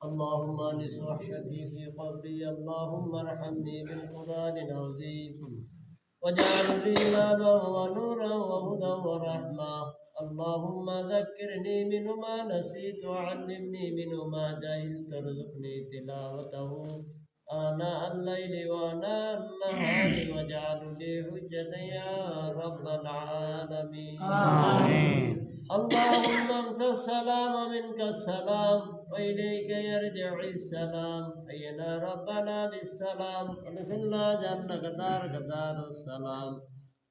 اللهم انس وحشتي في قبري اللهم ارحمني بالقران العظيم واجعل لي إماما ونورا وهدى ورحمة اللهم ذكرني منه ما نسيت وعلمني منه ما جهلت ارزقني تلاوته آناء الليل وآناء النهار واجعل لي حجة يا رب العالمين آمين. اللهم أنت السلام منك السلام وإليك يرجع السلام حينا ربنا بالسلام ادخلنا جنة دارك دار السلام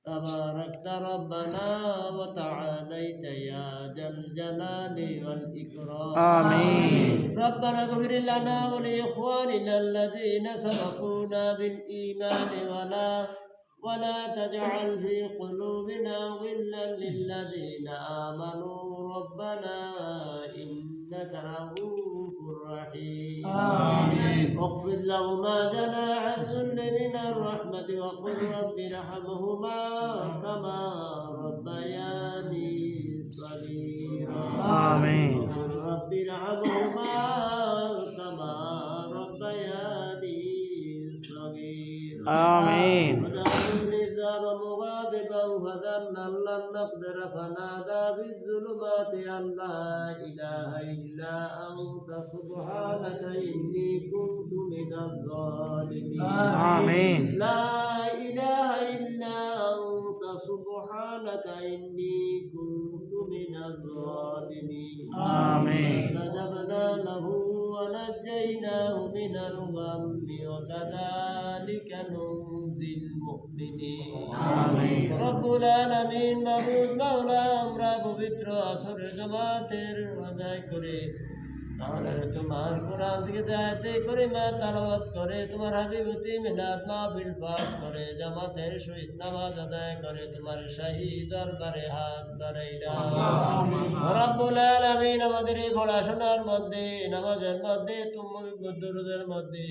تباركت ربنا وتعاليت يا ذا الجلال والإكرام آمين. ربنا اغفر لنا ولإخواننا الذين سبقونا بالإيمان ولا تجعل في قلوبنا غلا للذين آمنوا ربنا إنك رؤوف رحيم آمين. واخفض لهما جناح الذل من الرحمة وقل رب ارحمهما كما ربياني صغيرا آمين. وقل رب ارحمهما كما ربياني صغيرا آمين. ذاب مغاضبا فظن أن لن نقدر فنادى في الظلمات أن لا إله إلا أنت سبحانك إني كنت من الظالمين آمين. لا إله إلا أنت سبحانك إني كنت من الظالمين آمين. فاستجبنا له ونجيناه من الغم وكذلك ننجي المؤمنين آمين. رب العالمين معبود مولا আমরা পবিত্র আসরের জামাতের আদায় করে তাহলে তোমার কোরআন থেকে আয়াতে করিমা তেলাওয়াত করে তোমার হাবিবতি মিলাদ মাহফিল পাঠ করে জামাতের সহিত নামাজ আদায় করে তোমার শাহী দরবারে হাত বাড়াইলাম রব্বুল আলামিন আমাদের এই পড়াশোনার মধ্যে নামাজের মধ্যে তুমি দুরুদের মধ্যে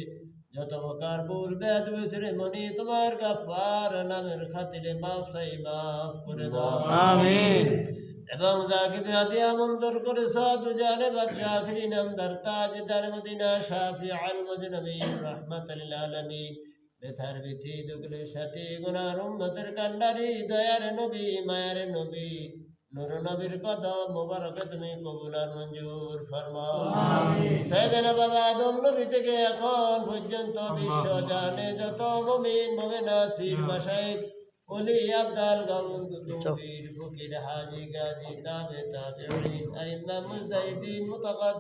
যত প্রকার ভুল বেদ বিসরে মনি তোমার গাফার নামের খাতিরে মাফ চাই মাফ করে দাও আমিন। এবং যাকে দিয়া মঞ্জুর করে সাদু জানে বাদশা আখরি নামদার তাজদার মদিনা শাফি আল মুজনবিন রাহমাতুল লিল আলামিন বেথার বিথি দুগলে সাথে গুনার উম্মতের কান্ডারি দয়ার নবী মায়ের নবী নূর নবীর কদম মোবারকে তুমি কবুল আর মঞ্জুর ফরমাও আমিন। সাইয়েদনা বাবা আদম নবী থেকে এখন পর্যন্ত বিশ্ব জানে যত মুমিন মুমিনাত পীর মাশায়েখ ওলি আবদাল গাউন পীর ফকির হাজী গাজী তাবে তাবেঈন আইম্মা মুজাহিদিন মুতাকাদ্দিমিন